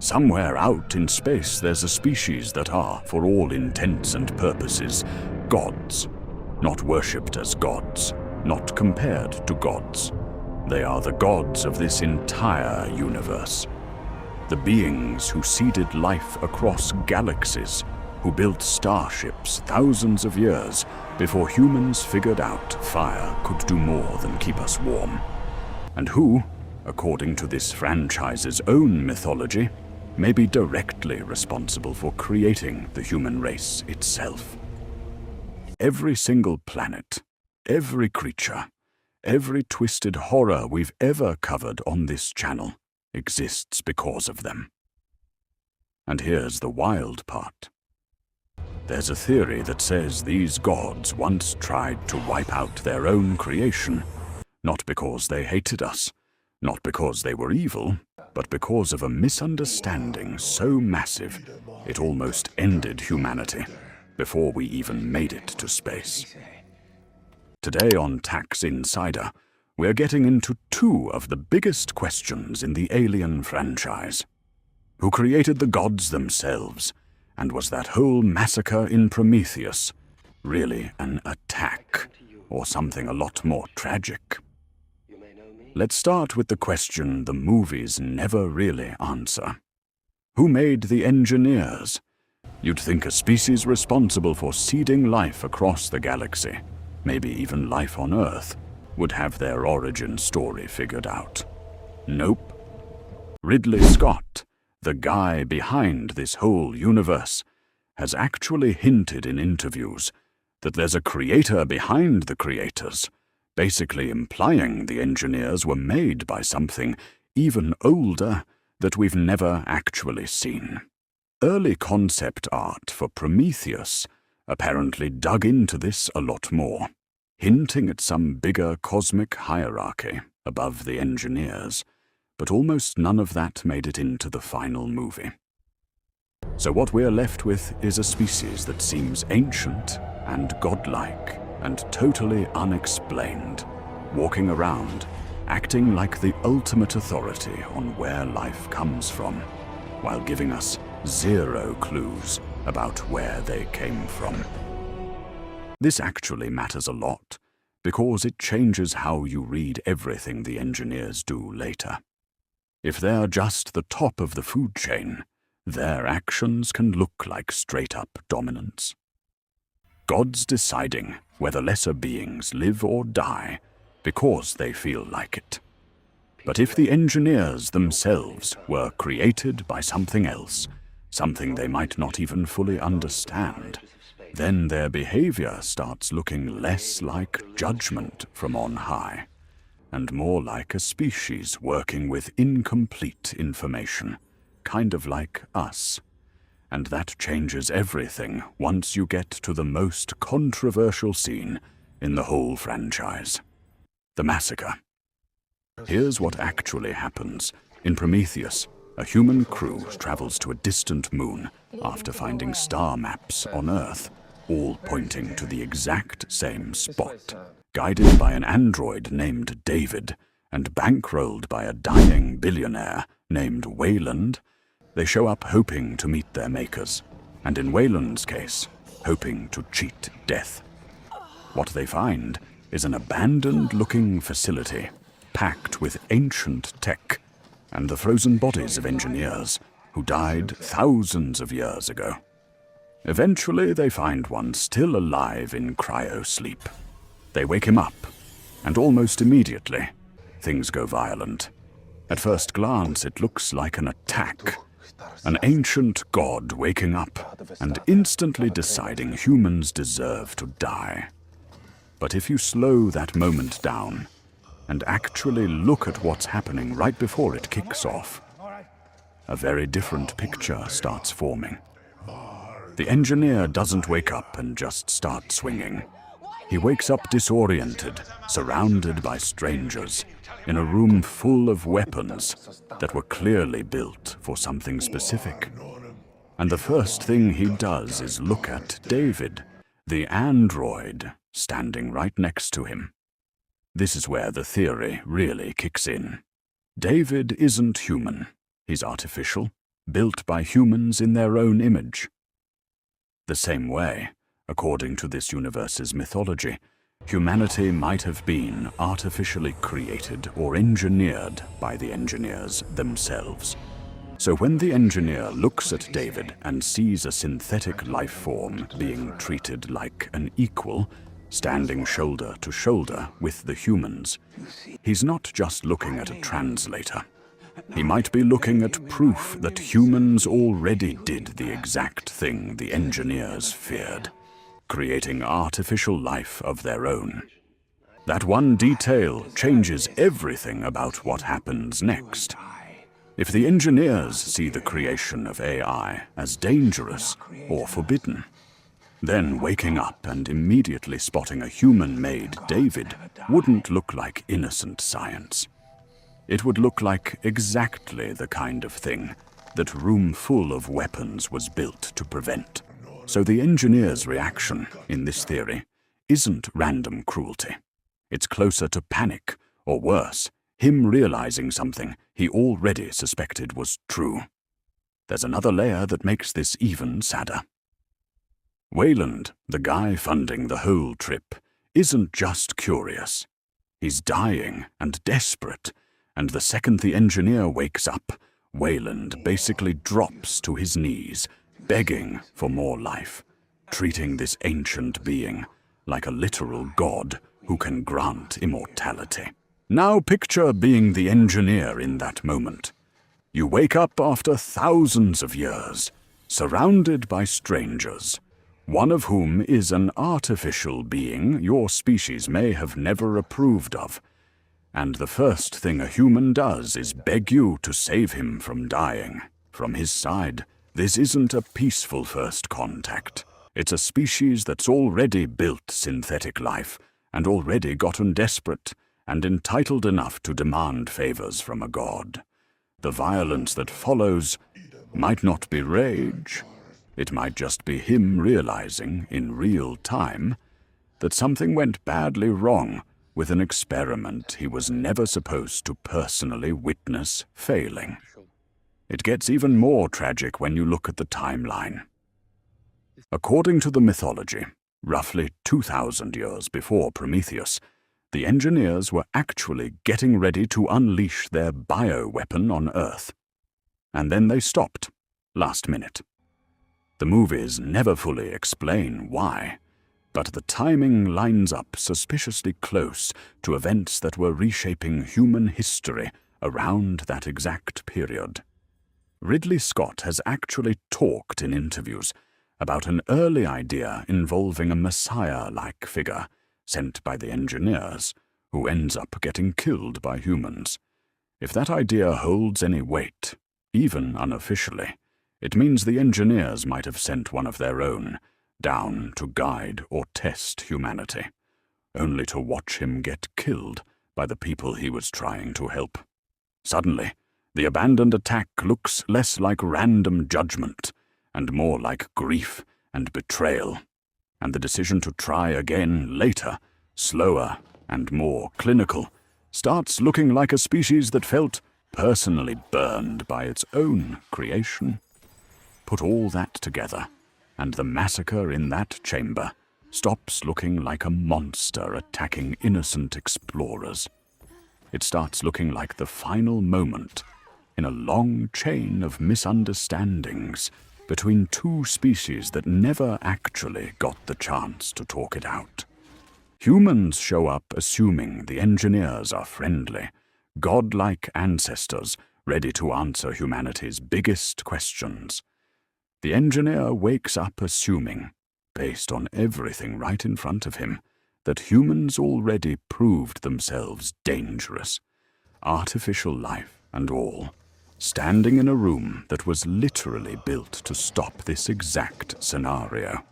Somewhere out in space there's a species that are, for all intents and purposes, gods. Not worshipped as gods, not compared to gods. They are the gods of this entire universe. The beings who seeded life across galaxies, who built starships thousands of years before humans figured out fire could do more than keep us warm. And who, according to this franchise's own mythology, may be directly responsible for creating the human race itself. Every single planet, every creature, every twisted horror we've ever covered on this channel exists because of them. And here's the wild part. There's a theory that says these gods once tried to wipe out their own creation, not because they hated us, not because they were evil, but because of a misunderstanding so massive it almost ended humanity before we even made it to space. Today on Takz Insider, we're getting into two of the biggest questions in the Alien franchise. Who created the gods themselves? And was that whole massacre in Prometheus really an attack, or something a lot more tragic? Let's start with the question the movies never really answer. Who made the engineers? You'd think a species responsible for seeding life across the galaxy, maybe even life on Earth, would have their origin story figured out. Nope. Ridley Scott, the guy behind this whole universe, has actually hinted in interviews that there's a creator behind the creators, basically implying the engineers were made by something even older that we've never actually seen. Early concept art for Prometheus apparently dug into this a lot more, hinting at some bigger cosmic hierarchy above the engineers, but almost none of that made it into the final movie. So what we're left with is a species that seems ancient and godlike and totally unexplained, walking around, acting like the ultimate authority on where life comes from, while giving us zero clues about where they came from. This actually matters a lot, because it changes how you read everything the engineers do later. If they're just the top of the food chain, their actions can look like straight-up dominance. Gods deciding whether lesser beings live or die because they feel like it. But if the engineers themselves were created by something else, something they might not even fully understand, then their behavior starts looking less like judgment from on high, and more like a species working with incomplete information, kind of like us. And that changes everything once you get to the most controversial scene in the whole franchise: the massacre. Here's what actually happens. In Prometheus, a human crew travels to a distant moon after finding star maps on Earth, all pointing to the exact same spot. Guided by an android named David and bankrolled by a dying billionaire named Weyland, they show up hoping to meet their makers, and in Weyland's case, hoping to cheat death. What they find is an abandoned-looking facility packed with ancient tech and the frozen bodies of engineers who died thousands of years ago. Eventually, they find one still alive in cryo-sleep. They wake him up, and almost immediately, things go violent. At first glance, it looks like an attack. An ancient god waking up and instantly deciding humans deserve to die. But if you slow that moment down and actually look at what's happening right before it kicks off, a very different picture starts forming. The engineer doesn't wake up and just start swinging. He wakes up disoriented, surrounded by strangers, in a room full of weapons that were clearly built for something specific. And the first thing he does is look at David, the android, standing right next to him. This is where the theory really kicks in. David isn't human. He's artificial, built by humans in their own image. The same way, according to this universe's mythology, humanity might have been artificially created or engineered by the engineers themselves. So when the engineer looks at David and sees a synthetic life form being treated like an equal, standing shoulder to shoulder with the humans, he's not just looking at a translator. He might be looking at proof that humans already did the exact thing the engineers feared, creating artificial life of their own. That one detail changes everything about what happens next. If the engineers see the creation of AI as dangerous or forbidden, then waking up and immediately spotting a human-made David wouldn't look like innocent science. It would look like exactly the kind of thing that Room Full of Weapons was built to prevent. So the engineer's reaction, in this theory, isn't random cruelty. It's closer to panic, or worse, him realizing something he already suspected was true. There's another layer that makes this even sadder. Weyland, the guy funding the whole trip, isn't just curious. He's dying and desperate, and the second the engineer wakes up, Weyland basically drops to his knees, begging for more life, treating this ancient being like a literal god who can grant immortality. Now picture being the engineer in that moment. You wake up after thousands of years, surrounded by strangers, one of whom is an artificial being your species may have never approved of. And the first thing a human does is beg you to save him from dying. From his side, this isn't a peaceful first contact. It's a species that's already built synthetic life and already gotten desperate and entitled enough to demand favors from a god. The violence that follows might not be rage. It might just be him realizing in real time that something went badly wrong with an experiment he was never supposed to personally witness failing. It gets even more tragic when you look at the timeline. According to the mythology, roughly 2,000 years before Prometheus, the engineers were actually getting ready to unleash their bioweapon on Earth. And then they stopped, last minute. The movies never fully explain why, but the timing lines up suspiciously close to events that were reshaping human history around that exact period. Ridley Scott has actually talked in interviews about an early idea involving a messiah-like figure sent by the engineers, who ends up getting killed by humans. If that idea holds any weight, even unofficially, it means the engineers might have sent one of their own down to guide or test humanity, only to watch him get killed by the people he was trying to help. Suddenly, the abandoned attack looks less like random judgment and more like grief and betrayal, and the decision to try again later, slower and more clinical, starts looking like a species that felt personally burned by its own creation. Put all that together, and the massacre in that chamber stops looking like a monster attacking innocent explorers. It starts looking like the final moment in a long chain of misunderstandings between two species that never actually got the chance to talk it out. Humans show up assuming the engineers are friendly, godlike ancestors ready to answer humanity's biggest questions. The engineer wakes up assuming, based on everything right in front of him, that humans already proved themselves dangerous, artificial life and all, standing in a room that was literally built to stop this exact scenario.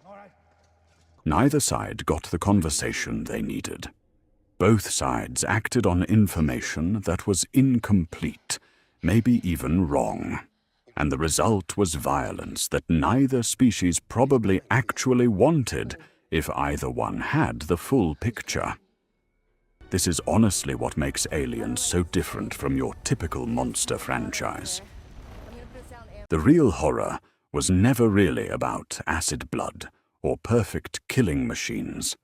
Neither side got the conversation they needed. Both sides acted on information that was incomplete, maybe even wrong. And the result was violence that neither species probably actually wanted if either one had the full picture. This is honestly what makes Aliens so different from your typical monster franchise. The real horror was never really about acid blood or perfect killing machines.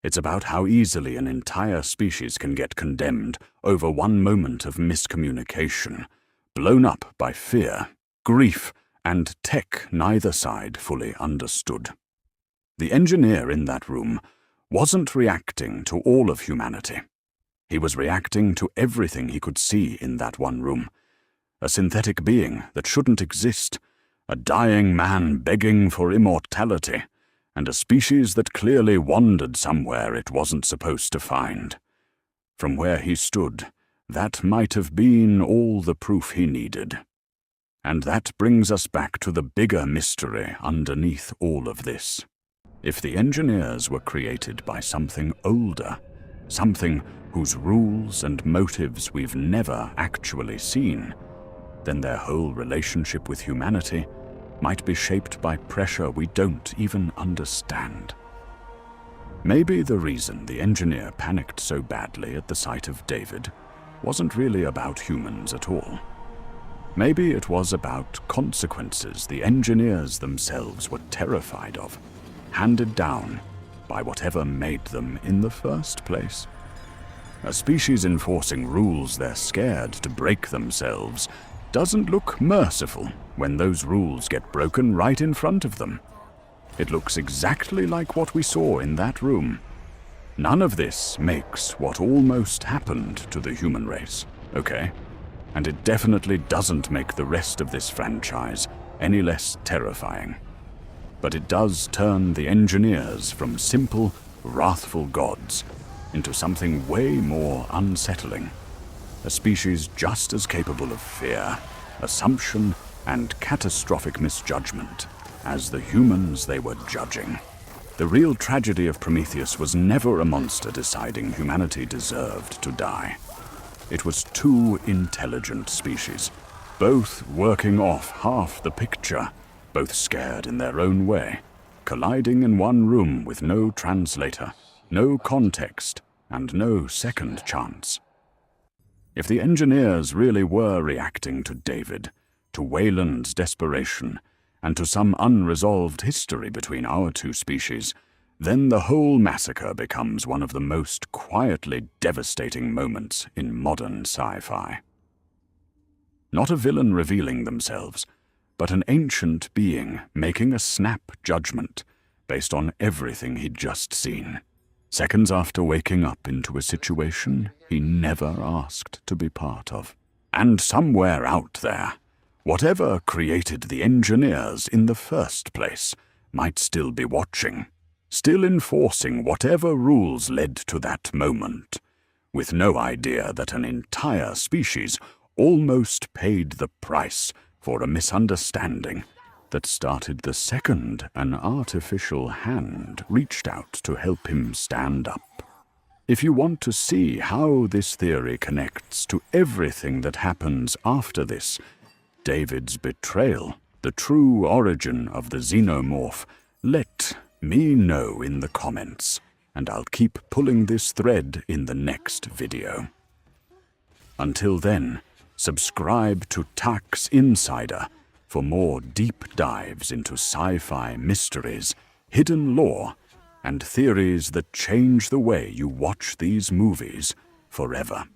It's about how easily an entire species can get condemned over one moment of miscommunication, blown up by fear, grief, and tech neither side fully understood. The engineer in that room wasn't reacting to all of humanity. He was reacting to everything he could see in that one room. A synthetic being that shouldn't exist, a dying man begging for immortality, and a species that clearly wandered somewhere it wasn't supposed to find. From where he stood, that might have been all the proof he needed. And that brings us back to the bigger mystery underneath all of this. If the engineers were created by something older, something whose rules and motives we've never actually seen, then their whole relationship with humanity might be shaped by pressure we don't even understand. Maybe the reason the engineer panicked so badly at the sight of David wasn't really about humans at all. Maybe it was about consequences the engineers themselves were terrified of, handed down by whatever made them in the first place. A species enforcing rules they're scared to break themselves doesn't look merciful when those rules get broken right in front of them. It looks exactly like what we saw in that room. None of this makes what almost happened to the human race, okay? And it definitely doesn't make the rest of this franchise any less terrifying. But it does turn the engineers from simple, wrathful gods into something way more unsettling. A species just as capable of fear, assumption, and catastrophic misjudgment as the humans they were judging. The real tragedy of Prometheus was never a monster deciding humanity deserved to die. It was two intelligent species, both working off half the picture, both scared in their own way, colliding in one room with no translator, no context, and no second chance. If the engineers really were reacting to David, to Weyland's desperation, and to some unresolved history between our two species, then the whole massacre becomes one of the most quietly devastating moments in modern sci-fi. Not a villain revealing themselves, but an ancient being making a snap judgment based on everything he'd just seen, seconds after waking up into a situation he never asked to be part of. And somewhere out there, whatever created the engineers in the first place might still be watching, still enforcing whatever rules led to that moment, with no idea that an entire species almost paid the price for a misunderstanding that started the second an artificial hand reached out to help him stand up. If you want to see how this theory connects to everything that happens after this, David's betrayal, the true origin of the Xenomorph, let me know in the comments, and I'll keep pulling this thread in the next video. Until then, subscribe to Takz Insider for more deep dives into sci-fi mysteries, hidden lore, and theories that change the way you watch these movies forever.